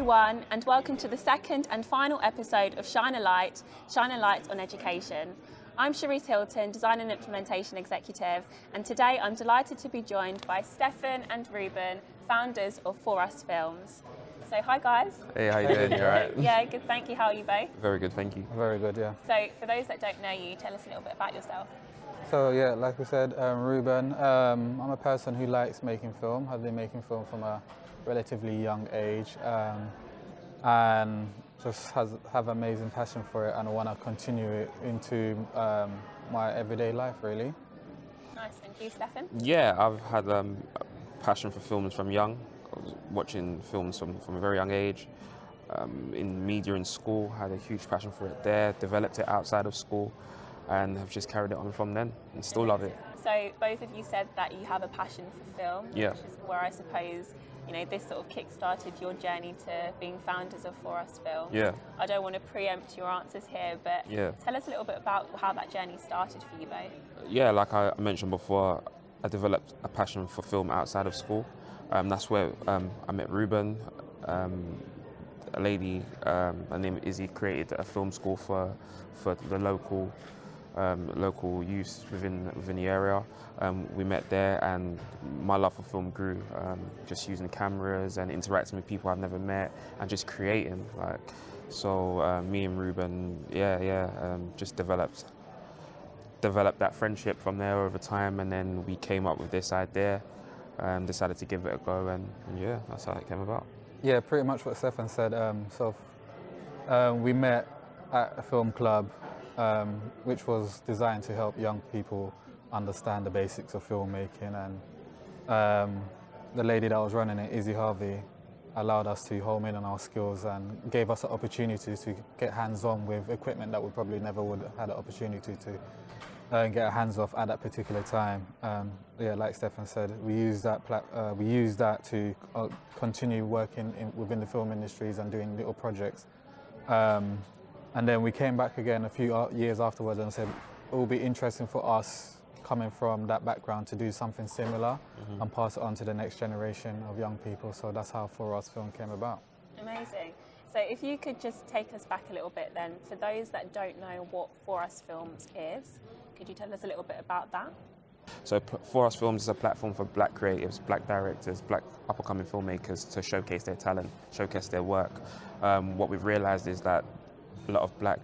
everyone, and welcome to the second and final episode of Shine a Light on Education. I'm Charisse Hilton, Design and Implementation Executive, and today I'm delighted to be joined by Stefan and Ruben, founders of For Us Films. So hi guys. Hey, how you doing? You alright? Yeah, good, thank you. How are you both? Very good, thank you. Very good, yeah. So for those that don't know you, tell us a little bit about yourself. So yeah, like we said, Ruben, I'm a person who likes making film. I've been making film from a relatively young age, and just have amazing passion for it, and I want to continue it into my everyday life, really. Nice, and you, Stefan? Yeah, I've had a passion for films from young. I was watching films from a very young age. In media in school, had a huge passion for it there, developed it outside of school, and have just carried it on from then, and still love it. So both of you said that you have a passion for film, Yeah. which is where I suppose, you know, this sort of kick-started your journey to being founders of For Us Films. Yeah. I don't want to preempt your answers here, but Yeah. tell us a little bit about how that journey started for you both. Yeah, like I mentioned before, I developed a passion for film outside of school. That's where I met Ruben. A lady, her name Izzy, created a film school for the local youth within the area. We met there, and my love for film grew. Just using cameras and interacting with people I've never met, and just creating. Me and Ruben, just developed that friendship from there over time, and then we came up with this idea, decided to give it a go, and yeah, that's how it came about. Yeah, pretty much what Stefan said. We met at a film club, which was designed to help young people understand the basics of filmmaking, and the lady that was running it, Izzy Harvey, allowed us to home in on our skills and gave us the opportunity to get hands-on with equipment that we probably never would have had the opportunity to get our hands off at that particular time. Like Stefan said, we use that to continue working within the film industries and doing little projects. And then we came back again a few years afterwards and said it will be interesting for us, coming from that background, to do something similar and pass it on to the next generation of young people. So that's how For Us Film came about. Amazing. So if you could just take us back a little bit then, for those that don't know what For Us Films is, could you tell us a little bit about that? So For Us Films is a platform for black creatives, black directors, black up-and-coming filmmakers to showcase their talent, showcase their work. What we've realised is that a lot of black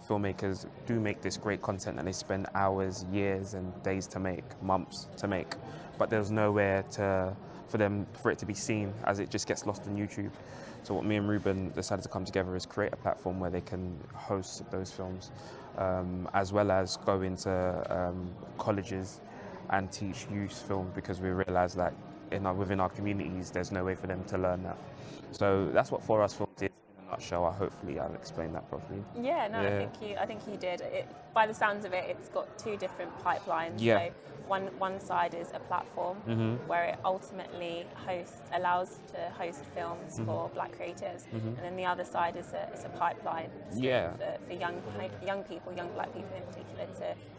filmmakers do make this great content, and they spend hours, years and days to make, months to make, but there's nowhere for it to be seen, as it just gets lost on YouTube. So what me and Ruben decided to come together is create a platform where they can host those films, as well as go into colleges and teach youth film, because we realised that within our communities there's no way for them to learn that. So that's what For Us Films is in a nutshell. Hopefully I'll explain that properly. Yeah, no, yeah. I think you did. By the sounds of it, it's got two different pipelines. Yeah. So one side is a platform where it ultimately allows to host films for black creators, and then the other side is a pipeline for young people, young black people in particular,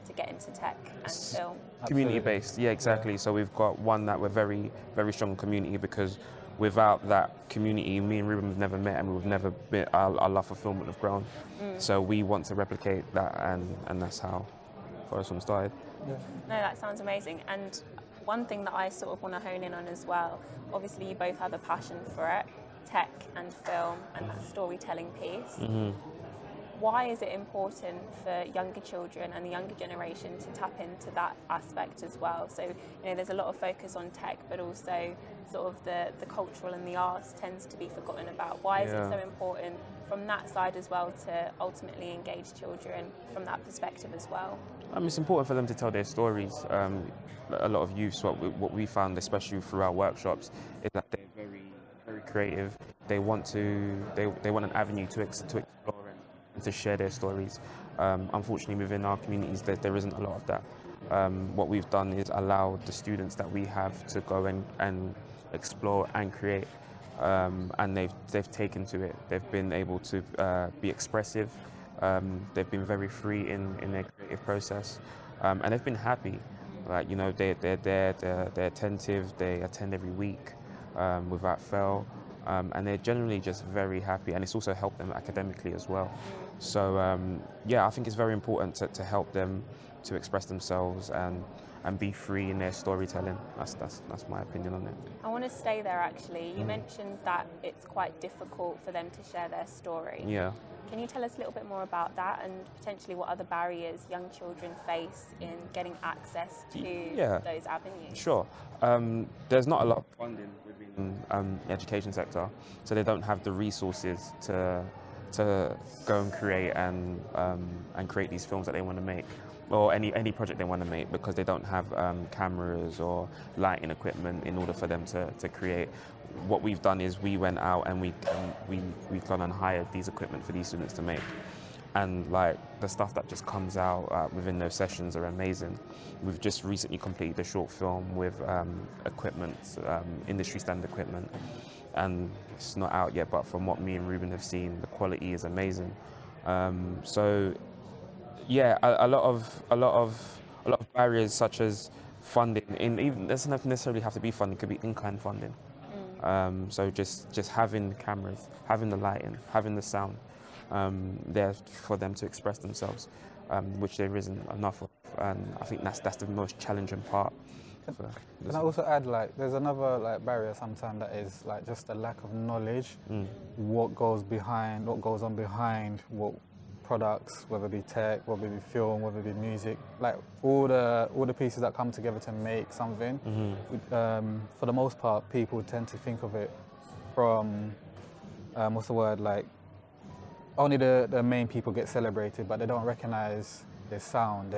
to get into tech and film. Community-based, yeah, exactly. So we've got one that we're very, very strong community, because without that community, me and Ruben have never met, and we've never been, our love for film would have grown. So we want to replicate that, and that's how For Us Films started. Yeah. No, that sounds amazing. And one thing that I sort of want to hone in on as well, obviously you both have a passion for it, tech and film and that storytelling piece. Why is it important for younger children and the younger generation to tap into that aspect as well? So, you know, there's a lot of focus on tech, but also sort of the cultural and the arts tends to be forgotten about. Why is it so important from that side as well to ultimately engage children from that perspective as well? It's important for them to tell their stories. A lot of youths, what we found, especially through our workshops, is that they're very, very creative. They want an avenue to explore and to share their stories. Unfortunately, within our communities, there isn't a lot of that. What we've done is allow the students that we have to go and explore and create, and they've taken to it. They've been able to be expressive. They've been very free in their creative process, and they've been happy. Like, you know, they're there, they're attentive, they attend every week without fail. and they're generally just very happy, and it's also helped them academically as well. So yeah, I think it's very important to help them to express themselves and be free in their storytelling. That's my opinion on it. I want to stay there actually. You mentioned that it's quite difficult for them to share their story. Yeah. Can you tell us a little bit more about that and potentially what other barriers young children face in getting access to those avenues? Sure. There's not a lot of funding within the education sector, so they don't have the resources to go and create and create these films that they want to make, or any project they want to make, because they don't have cameras or lighting equipment in order for them to create. What we've done is we went out and we've gone and hired these equipment for these students to make, and like the stuff that just comes out within those sessions are amazing. We've just recently completed a short film with equipment, industry standard equipment, and it's not out yet, but from what me and Ruben have seen, the quality is amazing. So yeah, a lot of barriers such as funding, even doesn't necessarily have to be funding, it could be in-kind funding. So just having cameras, having the lighting, having the sound there for them to express themselves, which there isn't enough of, and I think that's the most challenging part. Can I also add, like, there's another like barrier sometimes that is like just a lack of knowledge, what goes on behind what products, whether it be tech, whether it be film, whether it be music, like all the pieces that come together to make something. For the most part, people tend to think of it from like only the main people get celebrated, but they don't recognize there's sound,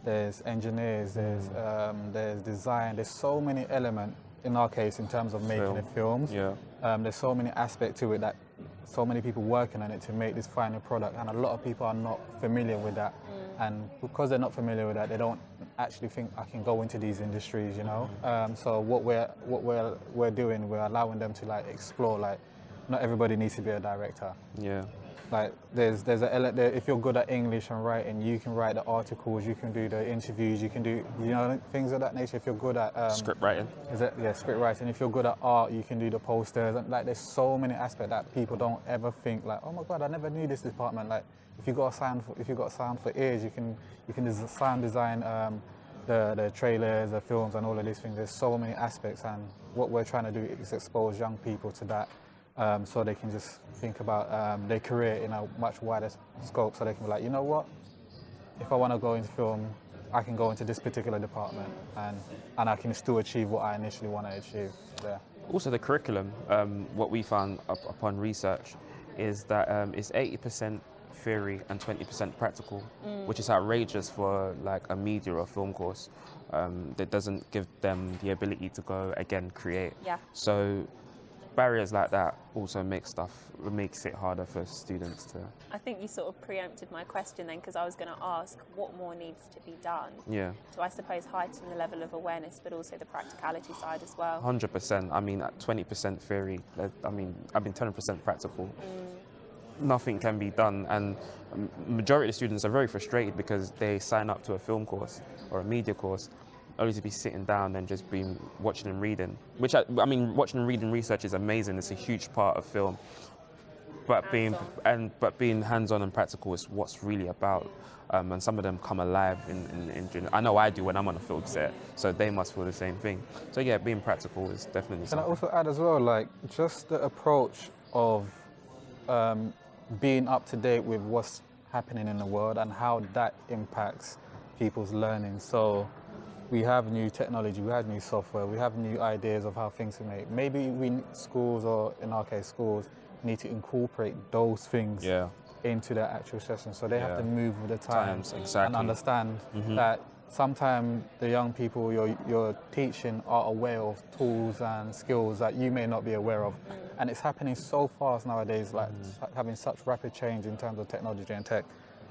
there's engineers, there's design, there's so many elements in our case in terms of making the films. There's so many aspects to it that so many people working on it to make this final product, and a lot of people are not familiar with that. And because they're not familiar with that, they don't actually think I can go into these industries, you know. So what we're doing, we're allowing them to like explore. Like, not everybody needs to be a director. Like there's if you're good at English and writing, you can write the articles, you can do the interviews, you can do things of that nature. If you're good at script writing, script writing. If you're good at art, you can do the posters. And like there's so many aspects that people don't ever think like, oh my God, I never knew this department. Like if you got sound for ears, you can sound design the trailers, the films, and all of these things. There's so many aspects, and what we're trying to do is expose young people to that. So they can just think about their career in a much wider scope, so they can be like, you know what, if I want to go into film, I can go into this particular department and I can still achieve what I initially want to achieve there. Also the curriculum, what we found upon research is that it's 80% theory and 20% practical, which is outrageous for like a media or film course that doesn't give them the ability to go again create. So barriers like that also makes it harder for students to... I think you sort of preempted my question then, because I was going to ask what more needs to be done to, I suppose, heighten the level of awareness, but also the practicality side as well. 100%. I mean, at 20% theory, I mean 10% practical. Nothing can be done, and majority of the students are very frustrated because they sign up to a film course or a media course only to be sitting down and just being watching and reading, which I mean, watching and reading research is amazing. It's a huge part of film, but being hands-on and practical is what's really about. And some of them come alive in I know I do when I'm on a film set, so they must feel the same thing. So yeah, being practical is definitely something. Can I also add as well, like just the approach of being up to date with what's happening in the world and how that impacts people's learning. So we have new technology, we have new software, we have new ideas of how things are made. Maybe schools, or in our case schools, need to incorporate those things into their actual session, so they have to move with the times and understand that sometimes the young people you're teaching are aware of tools and skills that you may not be aware of. And it's happening so fast nowadays, like having such rapid change in terms of technology and tech,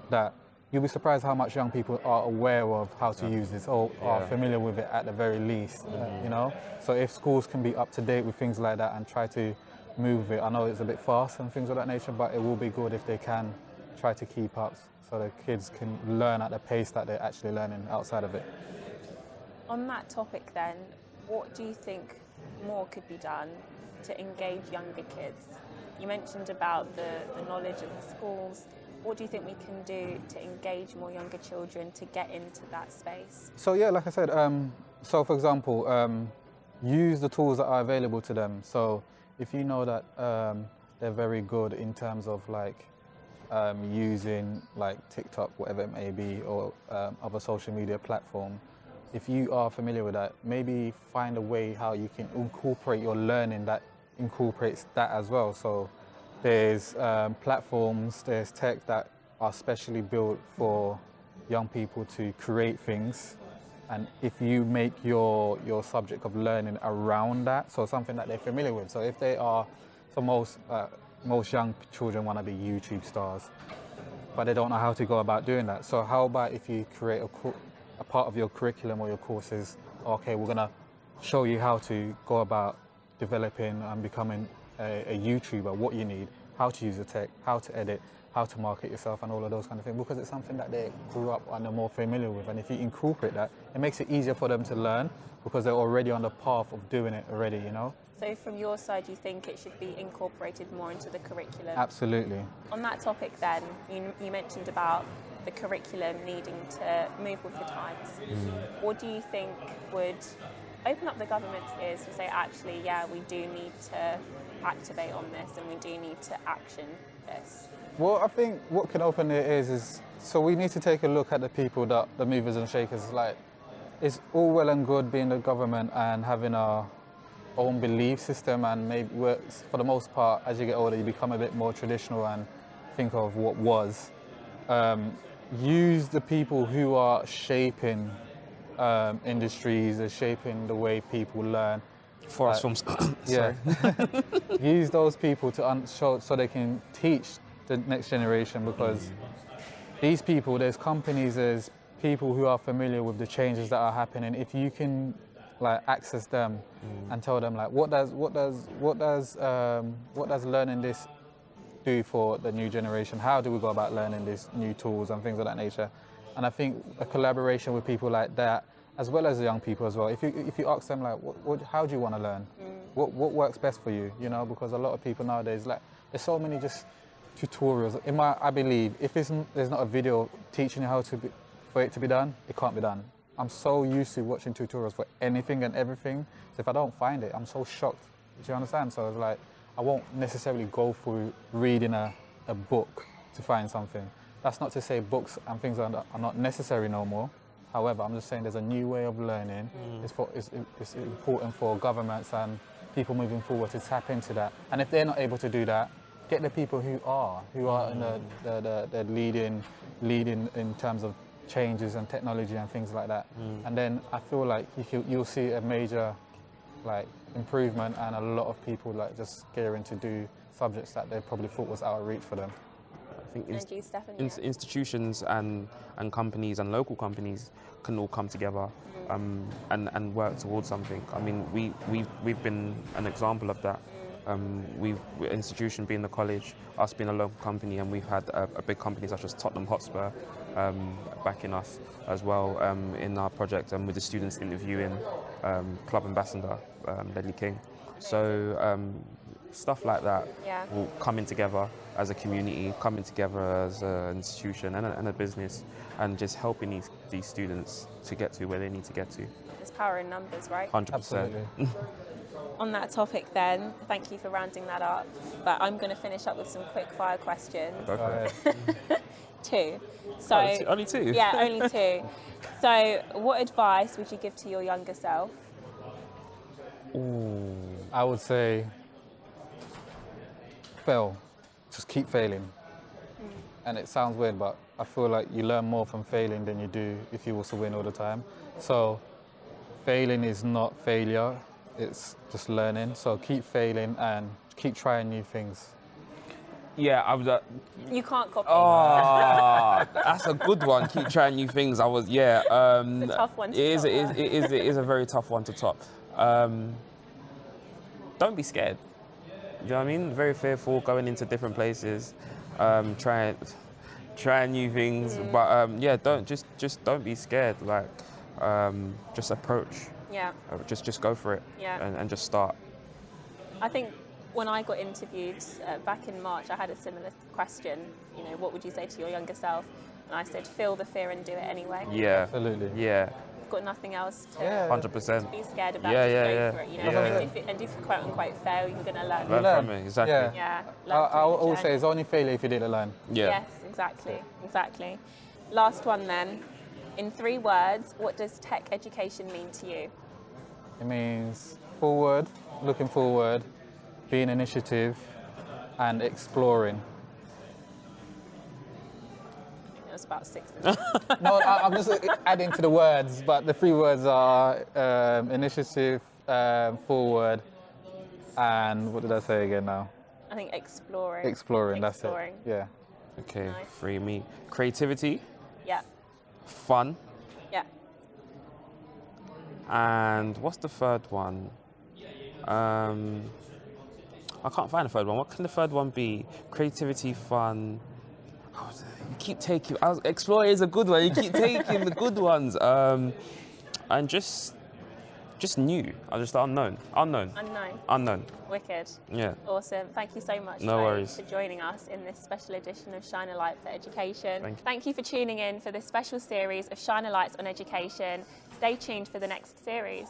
that you'll be surprised how much young people are aware of how to use this, or are familiar with it at the very least, you know? So if schools can be up to date with things like that and try to move it, I know it's a bit fast and things of that nature, but it will be good if they can try to keep up so the kids can learn at the pace that they're actually learning outside of it. On that topic then, what do you think more could be done to engage younger kids? You mentioned about the knowledge in the schools. What do you think we can do to engage more younger children to get into that space? So yeah, like I said, so for example, use the tools that are available to them. So if you know that they're very good in terms of like using like TikTok, whatever it may be, or other social media platform, if you are familiar with that, maybe find a way how you can incorporate your learning that incorporates that as well. So there's platforms, there's tech that are specially built for young people to create things. And if you make your subject of learning around that, so something that they're familiar with. So if they are, so most young children want to be YouTube stars, but they don't know how to go about doing that. So how about if you create a part of your curriculum or your courses, okay, we're going to show you how to go about developing and becoming a YouTuber, what you need, how to use the tech, how to edit, how to market yourself and all of those kind of things, because it's something that they grew up and are more familiar with. And if you incorporate that, it makes it easier for them to learn because they're already on the path of doing it already, you know? So from your side, you think it should be incorporated more into the curriculum? Absolutely. On that topic then, you mentioned about the curriculum needing to move with the times. What do you think would open up the government's ears to say, actually, yeah, we do need to activate on this and we do need to action this? Well, I think what can open their ears is, so we need to take a look at the people, that the movers and shakers. Like, it's all well and good being the government and having our own belief system, and maybe for the most part, as you get older, you become a bit more traditional and think of what was. Use the people who are shaping industries, are shaping the way people learn. Forest films. Yeah. Use those people to so they can teach the next generation, because these people, there's companies, there's people who are familiar with the changes that are happening. If you can like access them and tell them like what does learning this do for the new generation? How do we go about learning these new tools and things of that nature? And I think a collaboration with people like that, as well as the young people as well. If you ask them like, how do you want to learn? What works best for you? You know, because a lot of people nowadays, like, there's so many just tutorials. I believe if there's not a video teaching you how for it to be done, it can't be done. I'm so used to watching tutorials for anything and everything. So if I don't find it, I'm so shocked. Do you understand? So it's like, I won't necessarily go through reading a book to find something. That's not to say books and things are not necessary no more. However, I'm just saying there's a new way of learning. It's important for governments and people moving forward to tap into that. And if they're not able to do that, get the people who are in the leading in terms of changes and technology and things like that. And then I feel like you'll see a major like improvement, and a lot of people like just gearing to do subjects that they probably thought was out of reach for them. I think institutions and companies and local companies can all come together and work towards something. I mean, we've been an example of that. Institution being the college, us being a local company, and we've had a big company such as Tottenham Hotspur backing us as well in our project, and with the students interviewing club ambassador Ledley King. So stuff like that will coming together as a community, coming together as an institution and a business, and just helping these students to get to where they need to get to. There's power in numbers, right? 100%. Absolutely. On that topic then, thank you for rounding that up, but I'm going to finish up with some quick fire questions. Go for it. Two. So, only two? Yeah, only two. So what advice would you give to your younger self? Ooh, I would say fail. Just keep failing. And it sounds weird, but I feel like you learn more from failing than you do if you was to win all the time. So failing is not failure, it's just learning. So keep failing and keep trying new things. Yeah, I was. You can't copy. Oh, that's a good one. Keep trying new things. It's a tough one to top. It is a very tough one to top. Don't be scared. You know what I mean? Very fearful going into different places, trying new things. But yeah, don't be scared. Like, just approach Yeah. Just go for it. Yeah. And just start. I think when I got interviewed back in March, I had a similar question. You know, what would you say to your younger self? And I said, feel the fear and do it anyway. Yeah. Absolutely. Yeah. You've got nothing else to 100%. be scared about. Yeah, just yeah, go yeah. for it. You know, Yeah. and if you quote unquote fail, you're going to learn. Learn from it, exactly. Yeah. Yeah. I always say it's only failure if you didn't learn. Yeah. Yes, exactly. Last one then. In 3 words, what does tech education mean to you? It means forward, looking forward, being initiative, and exploring. It was about 6. No, I'm just adding to the words, but the 3 words are initiative, forward, and what did I say again now? I think exploring. Exploring, that's it. Yeah. Okay, Nice. free me. Creativity, Yeah. fun, Yeah. and what's the third one? I can't find a third one. What can the third one be? Creativity, fun. Oh, you keep taking. Explore is a good one. You keep taking the good ones. And just new. Just unknown. Wicked. Yeah. Awesome. Thank you so much No worries. for joining us in this special edition of Shine a Light for Education. Thank you. For tuning in for this special series of Shine a Light on Education. Stay tuned for the next series.